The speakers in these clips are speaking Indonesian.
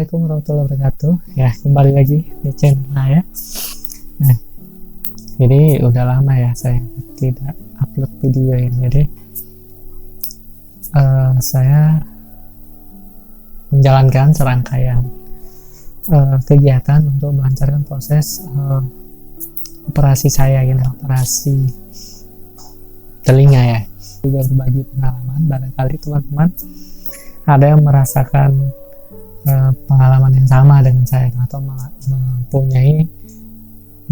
Assalamualaikum warahmatullahi wabarakatuh. Ya, kembali lagi di channel saya. Nah, jadi udah lama ya saya tidak upload video ya. Jadi saya menjalankan serangkaian kegiatan untuk melancarkan proses operasi saya, gitu, operasi telinga ya. Juga berbagi pengalaman, barangkali teman-teman ada yang merasakan pengalaman yang sama dengan saya atau mempunyai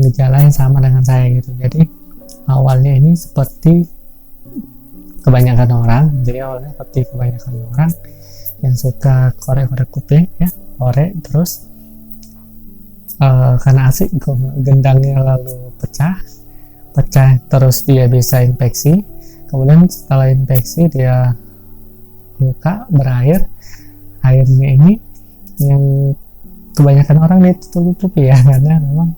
gejala yang sama dengan saya gitu. Jadi awalnya ini seperti kebanyakan orang, yang suka korek-korek kuping ya, korek terus karena asik gendangnya lalu pecah terus dia bisa infeksi, kemudian setelah infeksi dia luka berair, airnya ini yang kebanyakan orang ditutup-tutupi ya, karena memang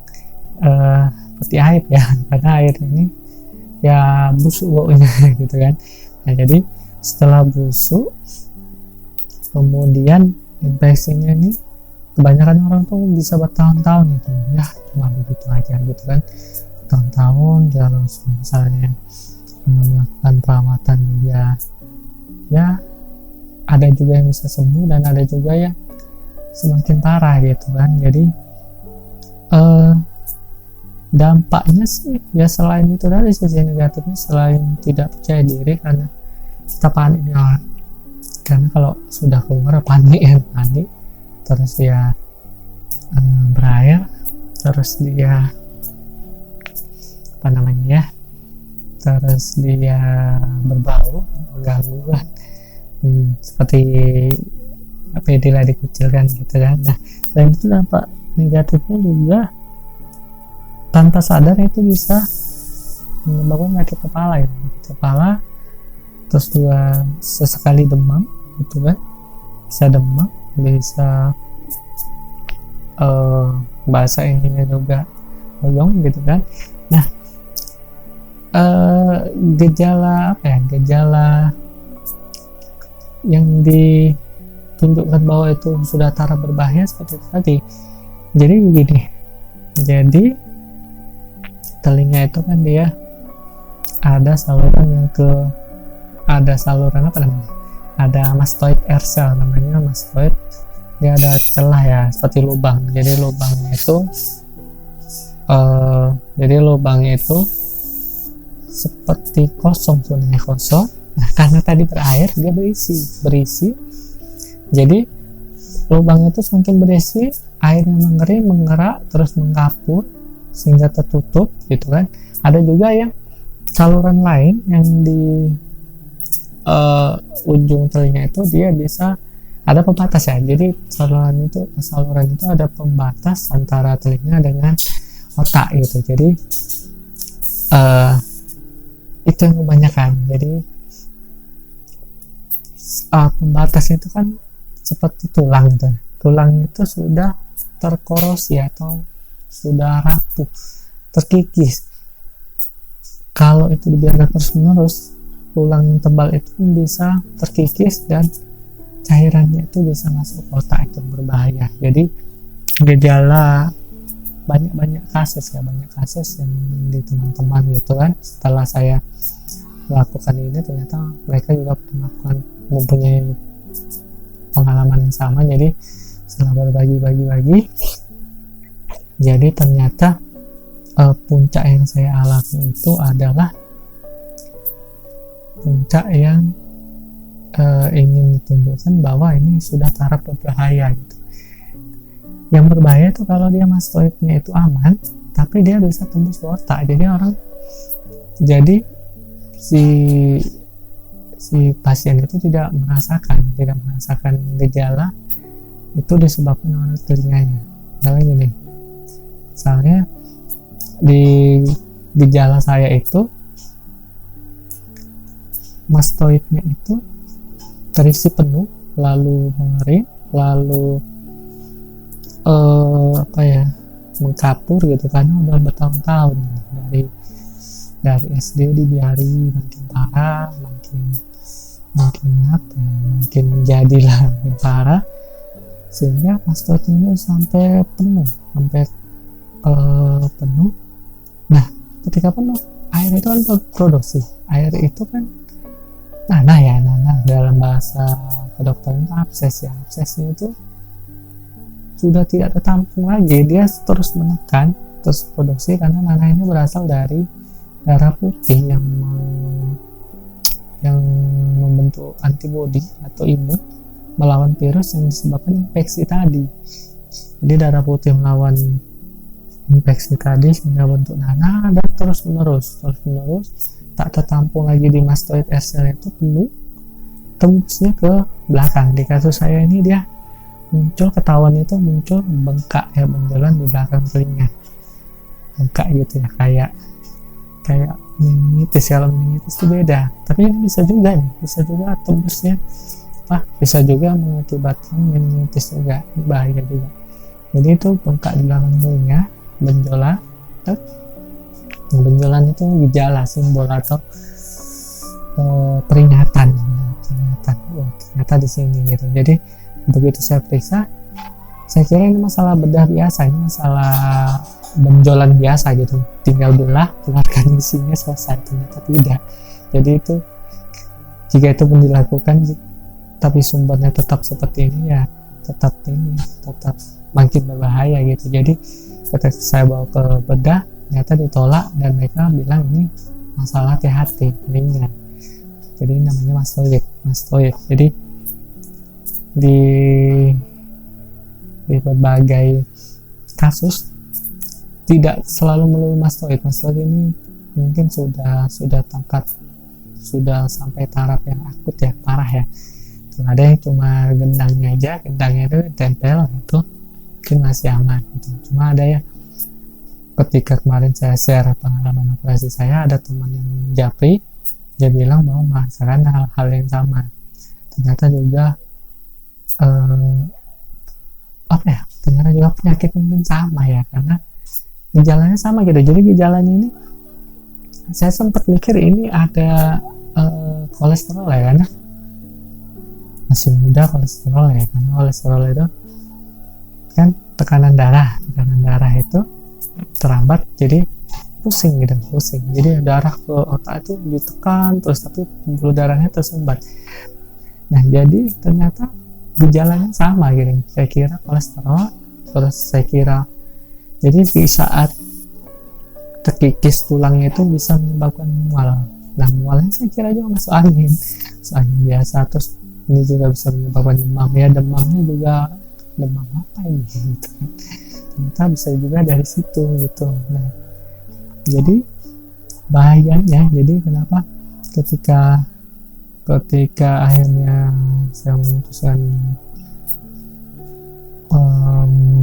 seperti air ya, karena air ini ya busuk baunya gitu kan. Nah, jadi setelah busuk kemudian infeksinya ini kebanyakan orang tuh bisa bertahun-tahun gitu ya, cuma begitu aja gitu kan, tahun-tahun. Kalau misalnya melakukan perawatan juga ya ada juga yang bisa sembuh dan ada juga yang semakin parah gitu kan. Jadi dampaknya sih ya, selain itu dari sisi negatifnya, selain tidak percaya diri karena kita panik ya, karena kalau sudah keluar panik, terus dia berair, terus dia terus dia berbau mengganggu kan, seperti PD lah dikucilkan gitu kan. Nah, selain itu dampak negatifnya juga tanpa sadar itu bisa menyebabkan sakit kepala, terus juga sesekali demam gitu kan, bisa demam, bisa bahasa ininya juga loyong gitu kan. Nah, gejala yang ditunjukkan bahwa itu sudah taraf berbahaya seperti itu tadi. Jadi begini, jadi telinga itu kan dia ada saluran ada mastoid air cell, namanya mastoid. Dia ada celah ya, seperti lubang. Jadi lubangnya itu seperti kosong sebenarnya, kosong. Nah, karena tadi berair dia berisi. Jadi lubang itu semakin berisi, airnya mengerak terus mengapur sehingga tertutup gitu kan. Ada juga yang saluran lain yang di ujung telinga itu dia bisa ada pembatas ya. Jadi saluran itu ada pembatas antara telinga dengan otak gitu. Jadi itu yang kebanyakan. Jadi pembatasnya itu kan seperti tulang gitu. Tulang itu sudah terkorosi atau sudah rapuh, terkikis. Kalau itu dibiarkan terus-menerus, tulang yang tebal itu bisa terkikis dan cairannya itu bisa masuk ke otak, itu berbahaya. Jadi gejala banyak kasus yang di teman-teman gitu kan. Setelah saya melakukan ini, ternyata mereka juga mempunyai pengalaman yang sama. Jadi setelah berbagi, jadi ternyata puncak yang saya alami itu adalah puncak yang ingin ditunjukkan bahwa ini sudah taraf berbahaya gitu. Yang berbahaya itu kalau dia mastoidnya itu aman, tapi dia bisa tembus ke otak. Jadi si pasien itu tidak merasakan gejala itu disebabkan oleh telinganya. Misalnya di gejala saya itu mastoidnya itu terisi penuh, lalu mengering, lalu mengkapur gitu, karena udah bertahun-tahun dari SD dibiari makin parah, makin jadilah makin parah sehingga mastoid itu sampai penuh, penuh. Nah, ketika penuh, air itu kan berproduksi. Air itu kan nanah dalam bahasa kedokteran itu abses ya. Absesnya itu sudah tidak tertampung lagi, dia terus menekan, terus produksi, karena nanah ini berasal dari darah putih yang membentuk antibodi atau imun melawan virus yang disebabkan infeksi tadi. Jadi darah putih melawan infeksi tadi sehingga bentuk nanah, dan terus menerus tak tertampung lagi di mastoid air cell itu, penuh, tembusnya ke belakang. Di kasus saya ini dia muncul, ketahuan itu muncul bengkak ya, benjolan di belakang telinga, bengkak gitu ya, kayak meningitis. Kalau meningitis itu beda, tapi ini bisa juga tembusnya bisa juga mengakibatkan meningitis juga, ini bahaya juga. Jadi itu bengkak di belakang telinga, benjolan itu gejala, simbol atau peringatan. Oh, ternyata di sini gitu. Jadi begitu saya periksa, saya kira ini masalah bedah biasa, ini masalah benjolan biasa gitu, tinggal belah, keluarkan isinya, selesai. Ternyata tidak. Jadi itu, jika itu pun dilakukan tapi sumbernya tetap seperti ini ya, tetap makin berbahaya gitu. Jadi ketika saya bawa ke bedah, ternyata ditolak dan mereka bilang ini masalah THT, ringan. Jadi namanya mastoid. Jadi di berbagai kasus tidak selalu melalui mastoid. Mastoid ini mungkin sudah sampai taraf yang akut ya, parah ya. Ada yang cuma gendangnya itu tempel, itu mungkin masih aman gitu. Cuma ada ya, ketika kemarin saya share pengalaman operasi saya, ada teman yang japri, dia bilang bahwa merasakan hal-hal yang sama. Ternyata juga ternyata juga penyakit mungkin sama ya, karena gejalanya sama gitu. Jadi gejalanya ini, saya sempat mikir ini ada kolesterol ya, karena masih muda kolesterol ya, karena kolesterol itu kan tekanan darah itu terhambat, jadi pusing. Jadi darah ke otak itu ditekan terus, tapi pembuluh darahnya tersumbat. Nah, jadi ternyata gejalanya sama gitu. Saya kira kolesterol, terus saya kira jadi di saat terkikis tulangnya itu bisa menyebabkan mual. Nah, mualnya saya kira juga masuk angin biasa. Terus ini juga bisa menyebabkan demam ya, demamnya juga demam apa ini gitu kan. Ternyata bisa juga dari situ gitu. Nah, jadi bahayanya, jadi kenapa ketika akhirnya saya memutuskan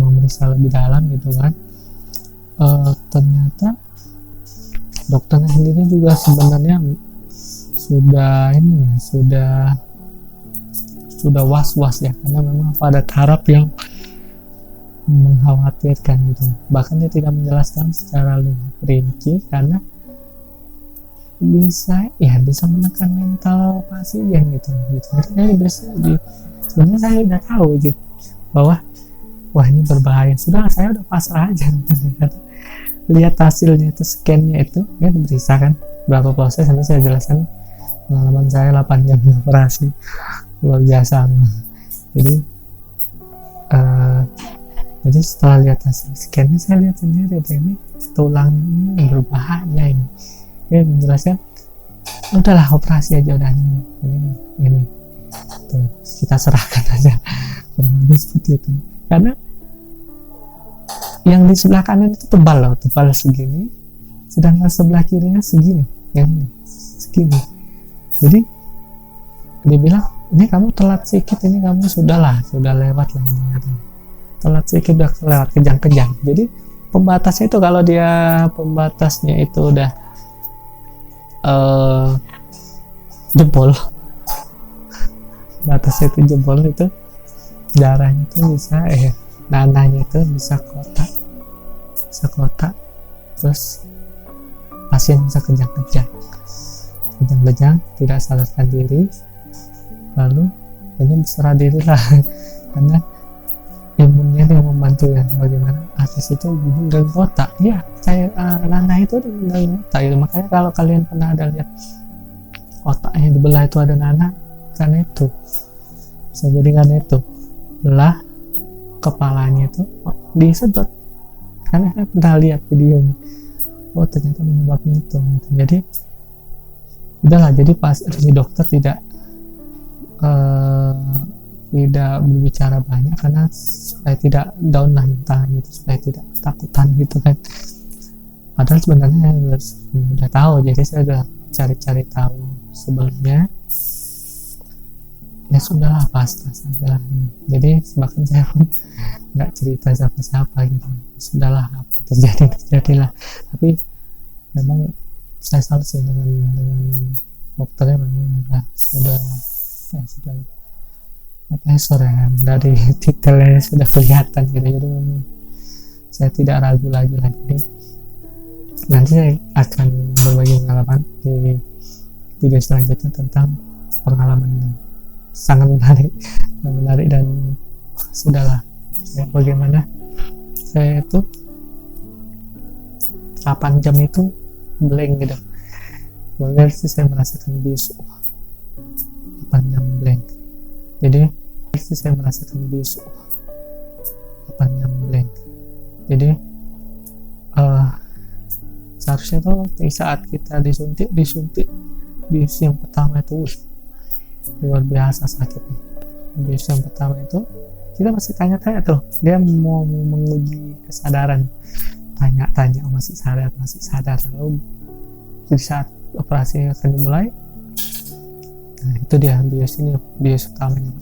memeriksa lebih dalam gitu kan, ternyata dokternya sendiri juga sebenarnya sudah was-was ya, karena memang pada taraf yang mengkhawatirkan gitu. Bahkan dia tidak menjelaskan secara rinci, karena bisa menekan mental pasien gitu. Jadi sebenarnya saya udah tahu gitu bahwa wah ini berbahaya. Sudah, saya udah pasrah aja. Lihat hasilnya itu, scan-nya itu ya, diperiksa kan berapa proses, sampai saya jelaskan pengalaman saya 8 jam di operasi, luar biasa. Jadi setelah lihat hasil scan-nya, saya lihat sendiri ini tulang ini berbahaya ini. Dia menjelaskan, udahlah operasi aja, udah ini tuh, kita serahkan aja, kurang lebih seperti itu. Karena yang di sebelah kanan itu tebal segini, sedangkan sebelah kirinya segini, yang ini segini. Jadi dia bilang, ini kamu telat sedikit, ini kamu sudah lewat lah ini katanya. Telat sedikit, udah lewat kejang-kejang. Jadi pembatasnya itu, kalau dia pembatasnya itu udah jebol, batasnya itu jebol, itu darahnya itu bisa nanahnya itu bisa kotak, terus pasien bisa kejang-kejang, tidak sadarkan diri, lalu ini berserah diri lah karena imunnya itu yang membantu ya, bagaimana atas itu mengganggu otak ya, cair nanah itu udah mengganggu otak gitu. Makanya kalau kalian pernah ada lihat otaknya dibelah itu ada nanah, karena itu bisa jadi karena itu belah kepalanya itu disedot, karena saya pernah lihat videonya. Oh ternyata penyebabnya itu gitu. Jadi udahlah, jadi pas si dokter tidak berbicara banyak karena supaya tidak down lah mentalnya gitu, supaya tidak ketakutan gitu kan. Padahal sebenarnya udah tahu, jadi saya udah cari-cari tahu sebelumnya. Ya sudahlah, pas-pas aja lah ini. Jadi bahkan saya pun nggak cerita siapa-siapa gitu. Sudahlah, apa terjadilah. Tapi memang saya salut sih dengan dokternya, memang sudah profesor ya kan, dari titelnya sudah kelihatan gitu. Jadi memang saya tidak ragu lagi. Jadi nanti saya akan berbagi pengalaman di video selanjutnya tentang pengalaman sangat menarik dan sudahlah ya, bagaimana saya itu 8 jam itu blank gitu. Bagaimana sih saya merasakan bisu 8 jam blank. Jadi saya merasakan bisu 8 jam blank. Jadi seharusnya tuh di saat kita disuntik bius yang pertama itu luar biasa sakitnya. Bius yang pertama itu kita masih tanya-tanya tuh, dia mau menguji kesadaran, tanya masih sadar. Lalu di saat operasi akan dimulai, nah itu dia bius utamanya.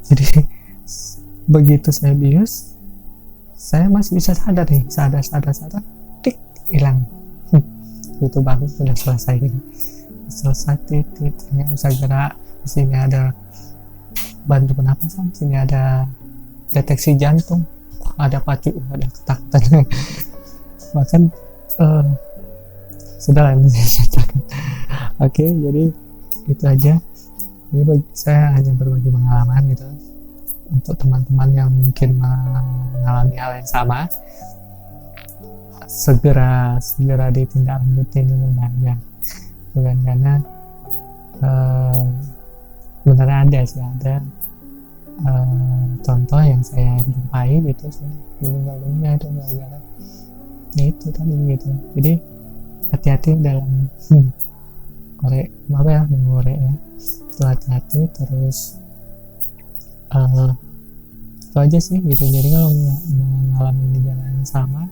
Jadi begitu saya bius, saya masih bisa sadar nih, sadar, tik, hilang. Itu baru sudah selesai titik, hanya bisa gerak. Di sini ada bantu pernapasan, sini ada deteksi jantung, ada pacu, ada ketakutan. Bahkan sudah lah, saya ceritakan. Oke, jadi itu aja. Jadi saya hanya berbagi pengalaman gitu untuk teman-teman yang mungkin mengalami hal yang sama. Segera ditindaklanjuti, ini berbahaya, bukan? Karena sebenarnya ada contoh yang saya jumpai gitu, meninggal dunia itu gara-gara itu tadi gitu. Jadi hati-hati dalam mengorek ya, itu hati-hati terus. Itu aja sih gitu. Jadi kalau mengalami gejala yang sama,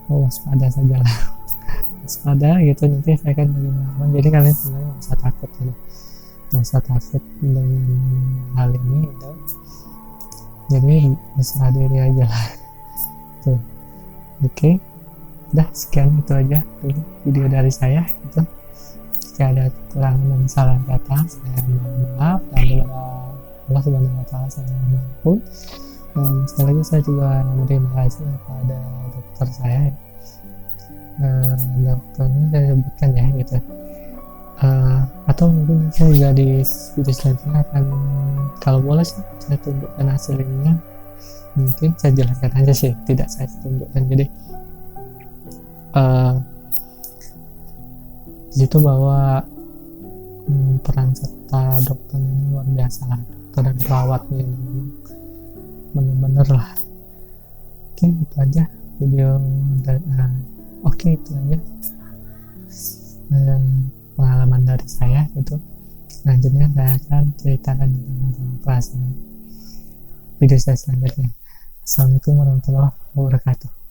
waspada sajalah. Waspada gitu, nanti saya akan bagaimana. Jadi kalian sebenarnya nggak usah takut gitu, nggak usah takut dengan hal ini gitu. Jadi berserah diri aja lah tuh. Oke, udah sekian, itu aja dulu video dari saya gitu. Jika ada kekurangan dan salah kata, saya mohon maaf, dan kepada Allah Subhanahu wa Ta'ala saya mohon maaf. Dan sekali lagi saya juga berterima kasih kepada dokter saya, dokternya saya sebutkan ya gitu. Atau mungkin saya juga di video selanjutnya akan, kalau boleh sih saya tunjukkan hasilnya. Mungkin saya jelaskan aja sih, tidak saya tunjukkan. Jadi di situ bahwa peran serta dokter ini luar biasa lah, dokter dan perawatnya ini memang bener-bener lah. Oke, itu aja video oke, itu aja pengalaman dari saya gitu. Selanjutnya saya akan ceritakan tentang masalah perasaan video saya selanjutnya. Assalamualaikum warahmatullahi wabarakatuh.